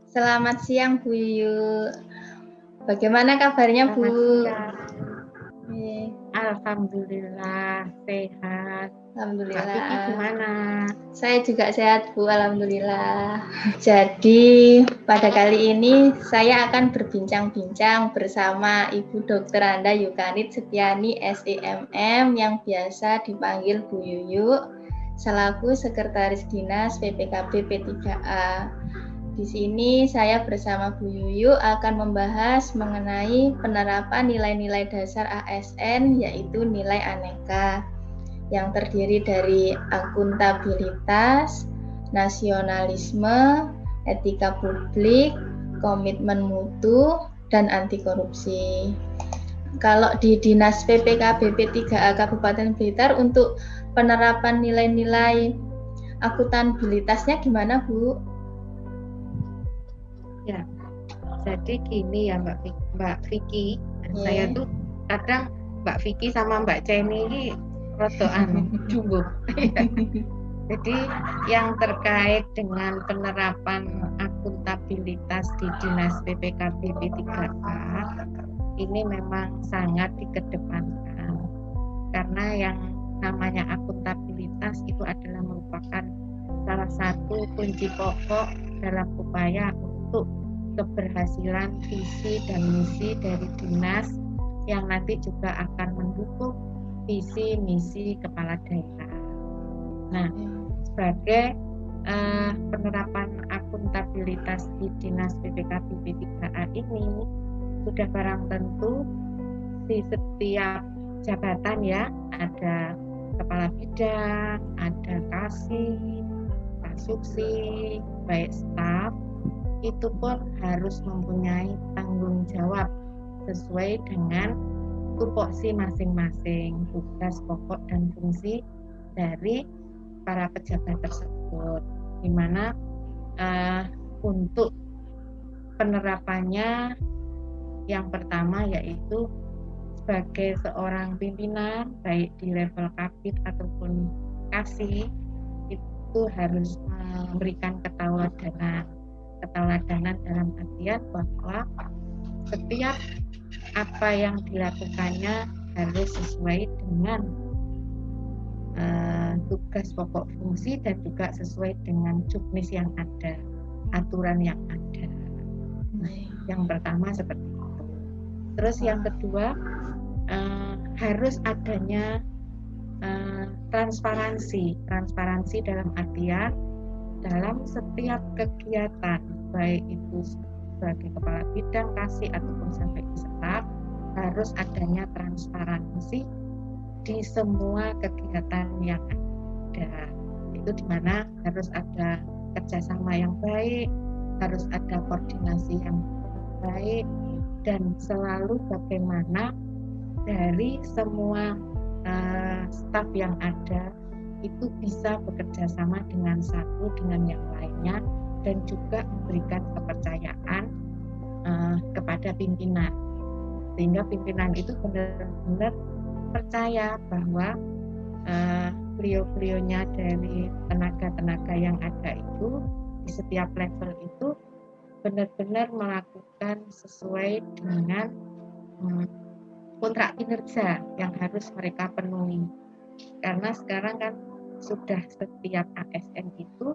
Selamat siang Bu Yuyu. Bagaimana kabarnya Bu? Selamat siang. Oke. Alhamdulillah sehat. Mbak Vicky Alhamdulillah. gimana? Saya juga sehat Bu, alhamdulillah. Jadi pada kali ini saya akan berbincang-bincang bersama Ibu Dr. Anda Yukanit Setiani SEMM yang biasa dipanggil Bu Yuyu selaku Sekretaris Dinas PPKB P3A. Di sini saya bersama Bu Yuyu akan membahas mengenai penerapan nilai-nilai dasar ASN yaitu nilai aneka yang terdiri dari akuntabilitas, nasionalisme, etika publik, komitmen mutu, dan anti korupsi. Kalau di Dinas PPKB P3A Kabupaten Blitar untuk penerapan nilai-nilai akuntabilitasnya gimana Bu? Ya, jadi gini ya Mbak Vicky. Saya tuh kadang Mbak Vicky sama Mbak Ceni ini rodoan jumbo. Jadi yang terkait dengan penerapan akuntabilitas di Dinas PPKB P3A ini memang sangat dikedepankan karena yang namanya akuntabilitas itu adalah merupakan salah satu kunci pokok dalam upaya untuk keberhasilan visi dan misi dari dinas yang nanti juga akan mendukung visi misi kepala daerah. Nah, sebagai penerapan akuntabilitas di Dinas PPKB P3A ini sudah barang tentu di setiap jabatan ya, ada kepala bidang, ada kasih, kasuksi, baik staf, itu pun harus mempunyai tanggung jawab sesuai dengan tupoksi masing-masing, tugas pokok dan fungsi dari para pejabat tersebut, di mana untuk penerapannya yang pertama yaitu sebagai seorang pimpinan baik di level kabid ataupun kasih itu harus memberikan keteladanan dalam artian bahwa setiap apa yang dilakukannya harus sesuai dengan tugas pokok fungsi dan juga sesuai dengan juknis yang ada, aturan yang ada. Nah, yang pertama seperti itu. Terus yang kedua harus adanya transparansi dalam artian dalam setiap kegiatan baik itu sebagai kepala bidang, kasih ataupun sampai ke staf harus adanya transparansi di semua kegiatan yang ada. Itu dimana harus ada kerjasama yang baik, harus ada koordinasi yang baik, dan selalu bagaimana dari semua staf yang ada itu bisa bekerja sama dengan satu dengan yang lainnya dan juga memberikan kepercayaan kepada pimpinan, sehingga pimpinan itu benar-benar percaya bahwa beliau-beliaunya dari tenaga-tenaga yang ada itu di setiap level itu benar-benar melakukan sesuai dengan kontrak kinerja yang harus mereka penuhi. Karena sekarang kan sudah setiap ASN itu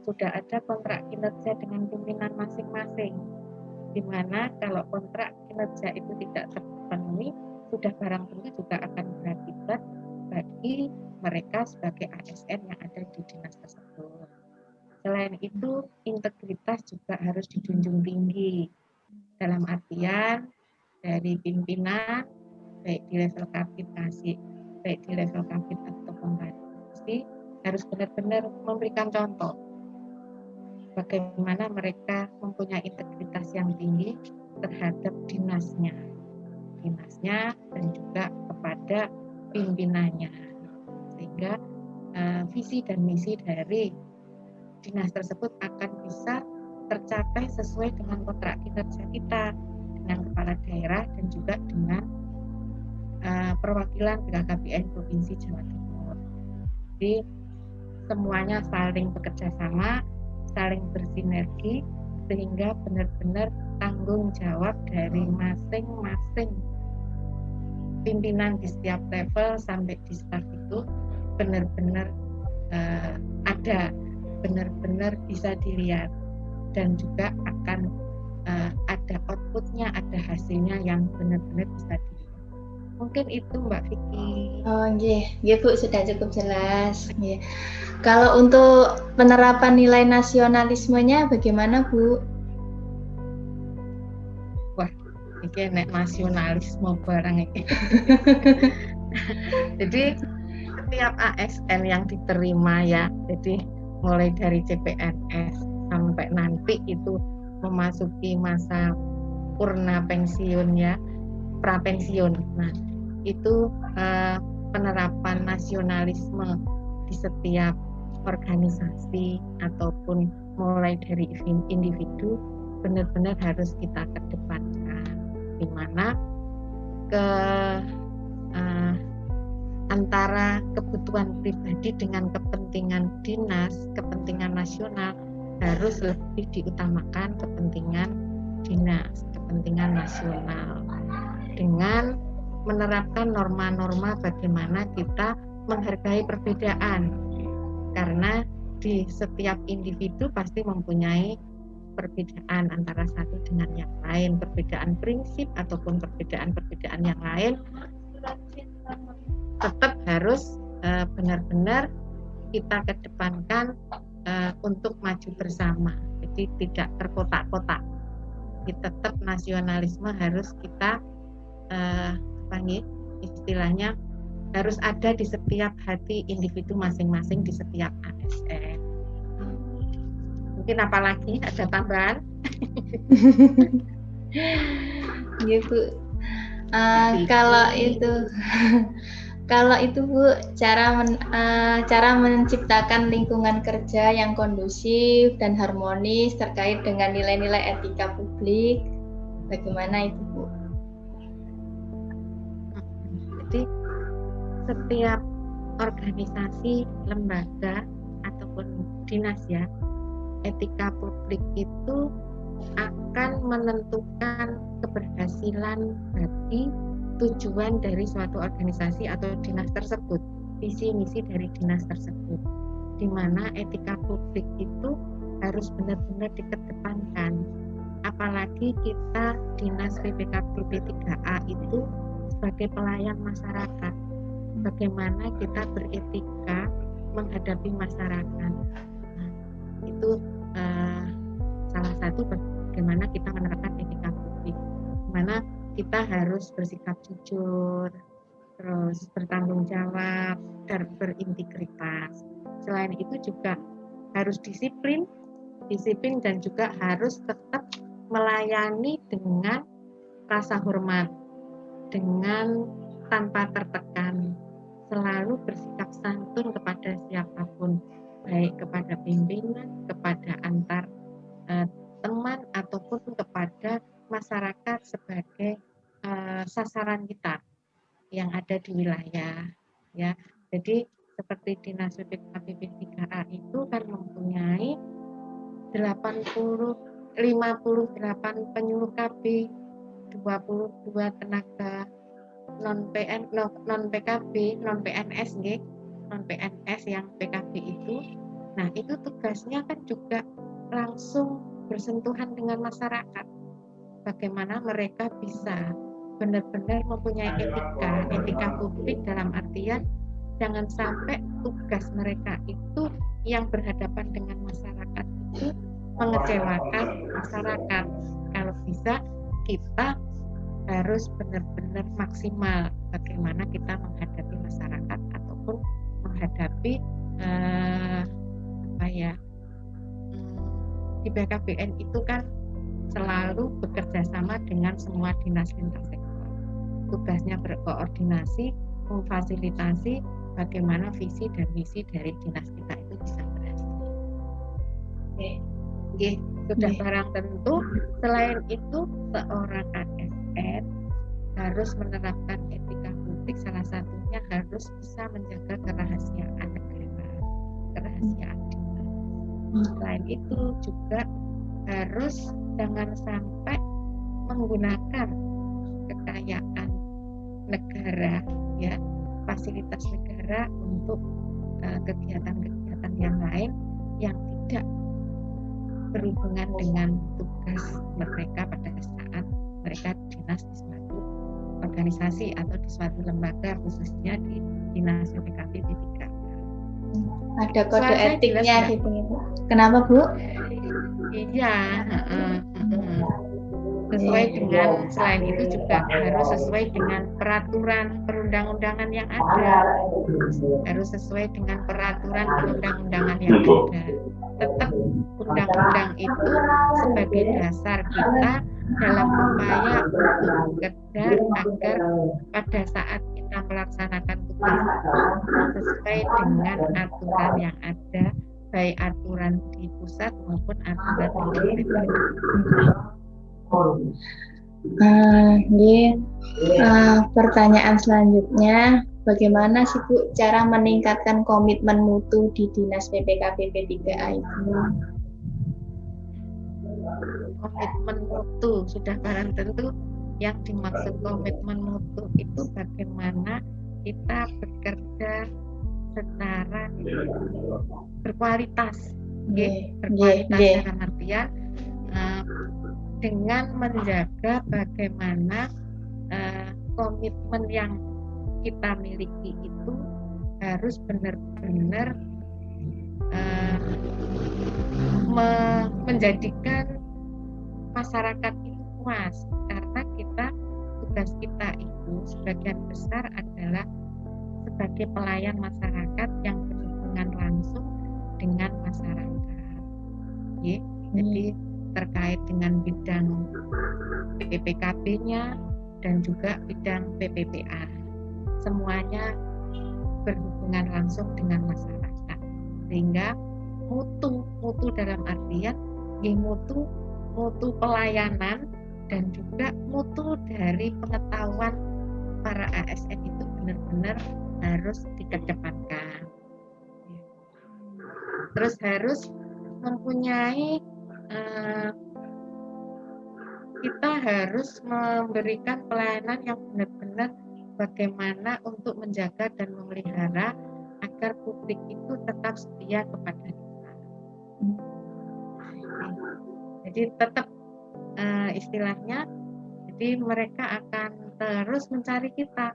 sudah ada kontrak kinerja dengan pimpinan masing-masing, di mana kalau kontrak kinerja itu tidak terpenuhi sudah barang tentu juga akan berakibat bagi mereka sebagai ASN yang ada di dinas tersebut. Selain itu, integritas juga harus dijunjung tinggi dalam artian dari pimpinan baik di level kabid kasih, baik di level kabid ataupun kasih harus benar-benar memberikan contoh bagaimana mereka mempunyai integritas yang tinggi terhadap dinasnya dan juga kepada pimpinannya, sehingga visi dan misi dari dinas tersebut akan bisa tercapai sesuai dengan kontrak kinerja kita dengan kepala daerah dan juga dengan perwakilan BKKBN Provinsi Jawa Timur. Jadi semuanya saling bekerja sama, saling bersinergi sehingga benar-benar tanggung jawab dari masing-masing pimpinan di setiap level sampai di staf itu benar-benar ada, benar-benar bisa dilihat, dan juga akan ada outputnya, ada hasilnya yang benar-benar bisa dilihat. Mungkin itu Mbak Vicky. Oh nggih Bu, sudah cukup jelas. Nggih. Kalau untuk penerapan nilai nasionalismenya bagaimana Bu? Wah, ini nek nasionalisme barang ini. Jadi setiap ASN yang diterima ya, jadi mulai dari CPNS sampai nanti itu memasuki masa purna pensiun ya, prapensiun. Nah, itu penerapan nasionalisme di setiap organisasi ataupun mulai dari individu benar-benar harus kita kedepankan, di mana antara kebutuhan pribadi dengan kepentingan dinas, kepentingan nasional harus lebih diutamakan kepentingan dinas, kepentingan nasional, dengan menerapkan norma-norma bagaimana kita menghargai perbedaan, karena di setiap individu pasti mempunyai perbedaan antara satu dengan yang lain, perbedaan prinsip ataupun perbedaan-perbedaan yang lain tetap harus benar-benar kita kedepankan untuk maju bersama. Jadi tidak terkotak-kotak. Tetap nasionalisme harus kita istilahnya harus ada di setiap hati individu masing-masing, di setiap ASN. Mungkin apalagi ada tambahan? Iya Bu. Kalau itu Bu, cara menciptakan lingkungan kerja yang kondusif dan harmonis terkait dengan nilai-nilai etika publik, bagaimana itu Bu? Jadi setiap organisasi, lembaga ataupun dinas ya, etika publik itu akan menentukan keberhasilan bagi tujuan dari suatu organisasi atau dinas tersebut, visi misi dari dinas tersebut, di mana etika publik itu harus benar-benar dikedepankan. Apalagi kita dinas PPKP 3A itu sebagai pelayan masyarakat, bagaimana kita beretika menghadapi masyarakat. Nah, itu salah satu bagaimana kita menerapkan etika publik, di mana kita harus bersikap jujur, terus bertanggung jawab, dan berintegritas. Selain itu juga harus disiplin dan juga harus tetap melayani dengan rasa hormat, dengan tanpa tertekan, selalu bersikap santun kepada siapapun, baik kepada pimpinan, kepada antar teman ataupun kepada masyarakat sebagai sasaran kita yang ada di wilayah ya. Jadi seperti Dinas PPKP 3A itu kan mempunyai 58 penyuluh KB, 22 tenaga non PKB, non PNS nggih, non PNS yang PKB itu. Nah, itu tugasnya kan juga langsung bersentuhan dengan masyarakat. Bagaimana mereka bisa benar-benar mempunyai etika publik, dalam artian jangan sampai tugas mereka itu yang berhadapan dengan masyarakat itu mengecewakan masyarakat. Kalau bisa kita harus benar-benar maksimal bagaimana kita menghadapi masyarakat ataupun menghadapi di BKBN itu kan selalu bekerja sama dengan semua dinas lintas sektor. Tugasnya berkoordinasi, memfasilitasi bagaimana visi dan misi dari dinas kita itu bisa berhasil. Oke, sudah barang tentu. Selain itu, seorang ASN harus menerapkan etika publik. Salah satunya harus bisa menjaga kerahasiaan negara, kerahasiaan dinas. Selain itu juga harus jangan sampai menggunakan kekayaan negara, ya, fasilitas negara untuk kegiatan-kegiatan yang lain yang tidak berhubungan dengan tugas mereka pada saat mereka dinas di suatu organisasi atau di suatu lembaga, khususnya di dinas PPKP P3K. Ada kode etiknya gitu. Kenapa, Bu? Iya, sesuai dengan, selain itu juga harus sesuai dengan peraturan perundang-undangan yang ada, harus sesuai dengan peraturan perundang-undangan yang ada. Tetap undang-undang itu sebagai dasar kita dalam upaya untuk bekerja agar pada saat kita melaksanakan tugas itu sesuai dengan aturan yang ada, baik aturan di pusat maupun aturan di pertanyaan selanjutnya, bagaimana sih Bu cara meningkatkan komitmen mutu di Dinas PPKP P3A itu? Komitmen mutu sudah barang tentu yang dimaksud komitmen mutu itu bagaimana kita bekerja secara berkualitas, berkualitas dalam artian dengan menjaga bagaimana komitmen yang kita miliki itu harus benar-benar menjadikan masyarakat itu puas, karena tugas kita itu sebagian besar adalah sebagai pelayan masyarakat yang berhubungan langsung dengan masyarakat. Jadi terkait dengan bidang PPKP-nya dan juga bidang PPPA, semuanya berhubungan langsung dengan masyarakat, sehingga mutu dalam artian mutu pelayanan dan juga mutu dari pengetahuan para ASN itu benar-benar harus dikedepankan. Terus harus mempunyai, kita harus memberikan pelayanan yang benar-benar bagaimana untuk menjaga dan memelihara agar publik itu tetap setia kepada kita. Jadi tetap istilahnya, jadi mereka akan terus mencari kita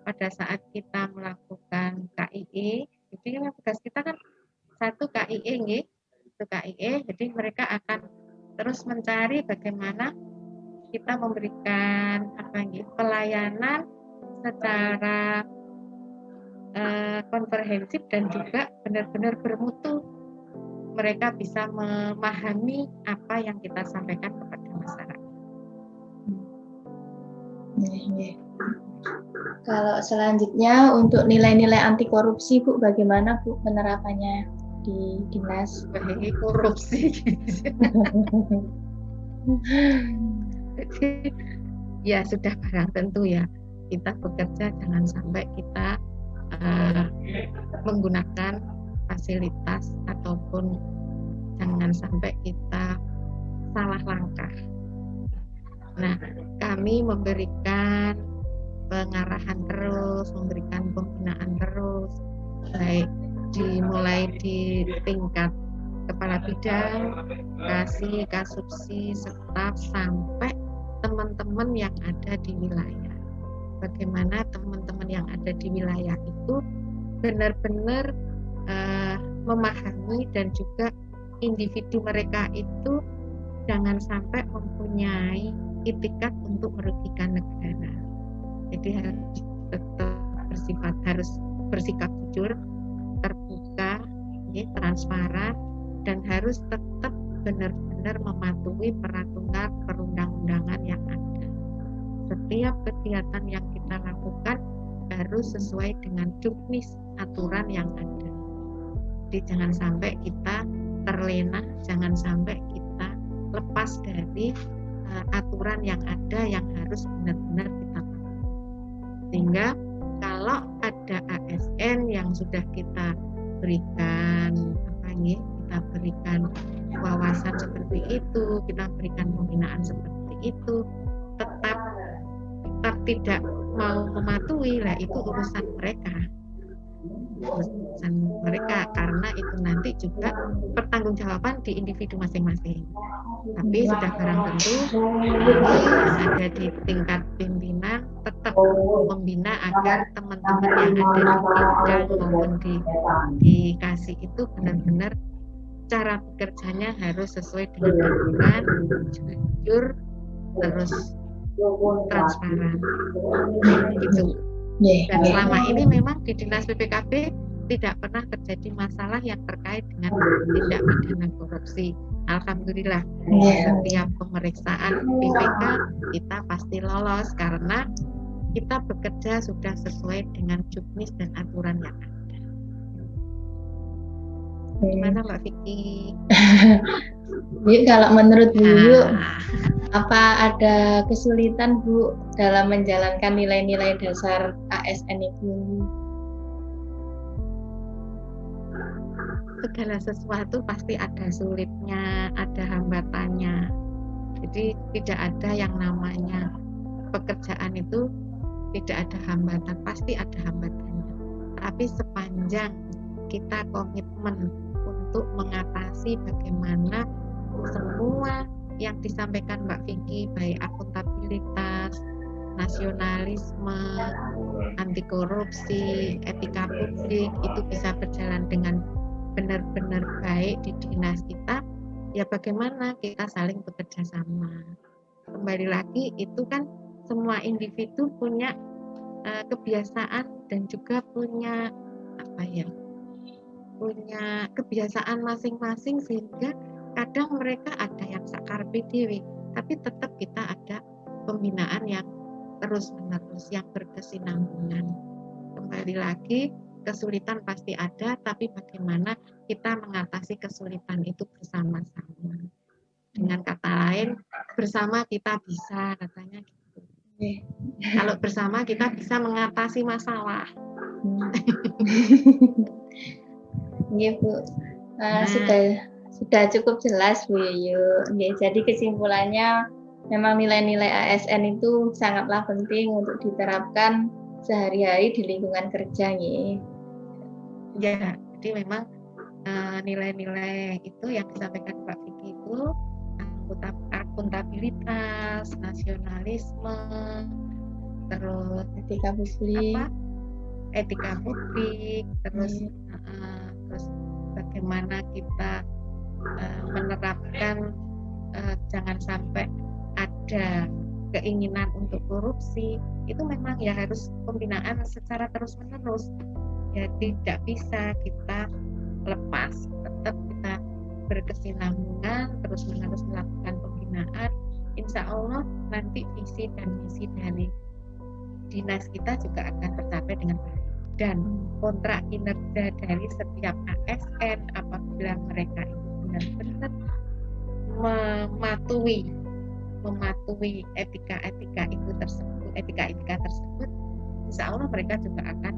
pada saat kita melakukan KIE. Jadi tugas kita kan satu KIE, jadi mereka akan terus mencari bagaimana kita memberikan pelayanan secara komprehensif dan juga benar-benar bermutu. Mereka bisa memahami apa yang kita sampaikan kepada masyarakat. Kalau selanjutnya untuk nilai-nilai anti korupsi, Bu, bagaimana Bu penerapannya di dinas? Korupsi. Ya sudah barang tentu ya, kita bekerja jangan sampai kita menggunakan fasilitas ataupun jangan sampai kita salah langkah. Nah, kami memberikan pengarahan terus, memberikan pembinaan terus, baik dimulai di tingkat kepala bidang, kasubsi, staf, sampai teman-teman yang ada di wilayah. Bagaimana teman-teman yang ada di wilayah itu benar-benar memahami dan juga individu mereka itu jangan sampai mempunyai itikat untuk merugikan negara. Jadi harus bersikap jujur, terbuka, transparan, dan harus tetap benar-benar mematuhi peraturan perundang-undangan yang ada. Setiap kegiatan yang kita lakukan harus sesuai dengan juknis aturan yang ada. Jadi jangan sampai kita terlena, jangan sampai kita lepas dari aturan yang ada yang harus benar-benar kita patuhi. Sehingga kalau ada ASN yang sudah kita berikan wawasan seperti itu, kita berikan pembinaan seperti itu, tetap tidak mau mematuhi, lah itu urusan mereka karena itu nanti juga pertanggungjawaban di individu masing-masing. Tapi sudah barang tentu ada di tingkat pimpinan tetap membina agar teman-teman yang ada di bidang maupun dikasih itu benar-benar cara bekerjanya harus sesuai dengan aturan, jujur, terus transparan gitu. Dan selama ini memang di Dinas PPKB tidak pernah terjadi masalah yang terkait dengan tindak pidana korupsi. Alhamdulillah, setiap pemeriksaan PPK kita pasti lolos karena kita bekerja sudah sesuai dengan juknis dan aturan yang ada. Gimana Mbak Vicky? Kalau menurut Bu Yu, apa ada kesulitan Bu dalam menjalankan nilai-nilai dasar ASN itu? Segala sesuatu pasti ada sulitnya, ada hambatannya. Jadi tidak ada yang namanya pekerjaan itu tidak ada hambatan, pasti ada hambatannya. Tapi sepanjang kita komitmen untuk mengatasi bagaimana semua yang disampaikan Mbak Vicky, baik akuntabilitas, nasionalisme, anti korupsi, etika publik, itu bisa berjalan dengan benar-benar baik di dinas kita, ya bagaimana kita saling bekerja sama. Kembali lagi, itu kan semua individu punya kebiasaan dan juga punya punya kebiasaan masing-masing, sehingga kadang mereka ada yang sakarpe dewe, tapi tetap kita ada pembinaan yang terus-menerus, yang berkesinambungan. Kembali lagi, kesulitan pasti ada, tapi bagaimana kita mengatasi kesulitan itu bersama-sama. Dengan kata lain, bersama kita bisa, katanya gitu. Kalau bersama kita bisa mengatasi masalah. Iya Bu, sudah cukup jelas Bu Yuyu. Jadi kesimpulannya memang nilai-nilai ASN itu sangatlah penting untuk diterapkan sehari-hari di lingkungan kerja. Ya, jadi memang nilai-nilai itu yang disampaikan Pak Vicky itu akuntabilitas, nasionalisme, terus etika publik, terus bagaimana kita menerapkan jangan sampai ada keinginan untuk korupsi, itu memang ya harus pembinaan secara terus-menerus. Ya tidak bisa kita lepas, tetap kita berkesinambungan, terus-menerus melakukan pembinaan. Insya Allah nanti visi dan misi dari dinas kita juga akan tercapai dengan baik. Dan kontrak kinerja dari setiap ASN apabila mereka itu benar-benar mematuhi etika-etika tersebut, insya Allah mereka juga akan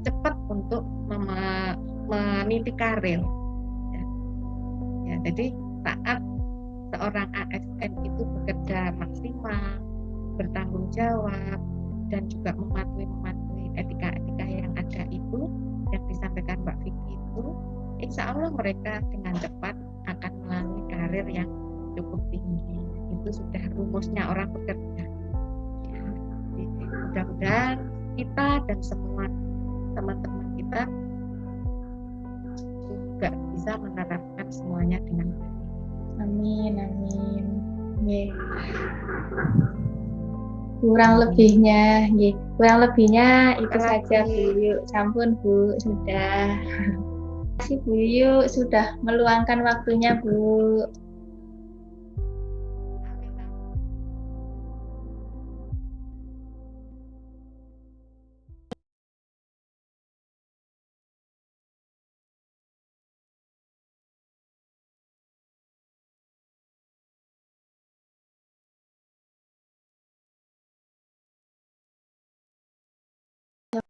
cepat untuk meniti karir. Ya, jadi saat seorang ASN itu bekerja maksimal, bertanggung jawab, dan juga mematuhi etika-etika yang ada itu, yang disampaikan Mbak Vicky itu, insya Allah mereka dengan cepat akan melalui karir yang cukup tinggi. Itu sudah rumusnya orang bekerja. Ya, jadi mudah-mudahan kita dan semua teman-teman kita juga bisa menerapkan semuanya dengan baik. Amin. Kurang lebihnya itu saja Bu Yu. Sampun Bu, sudah. Terima kasih Bu Yu sudah meluangkan waktunya Bu.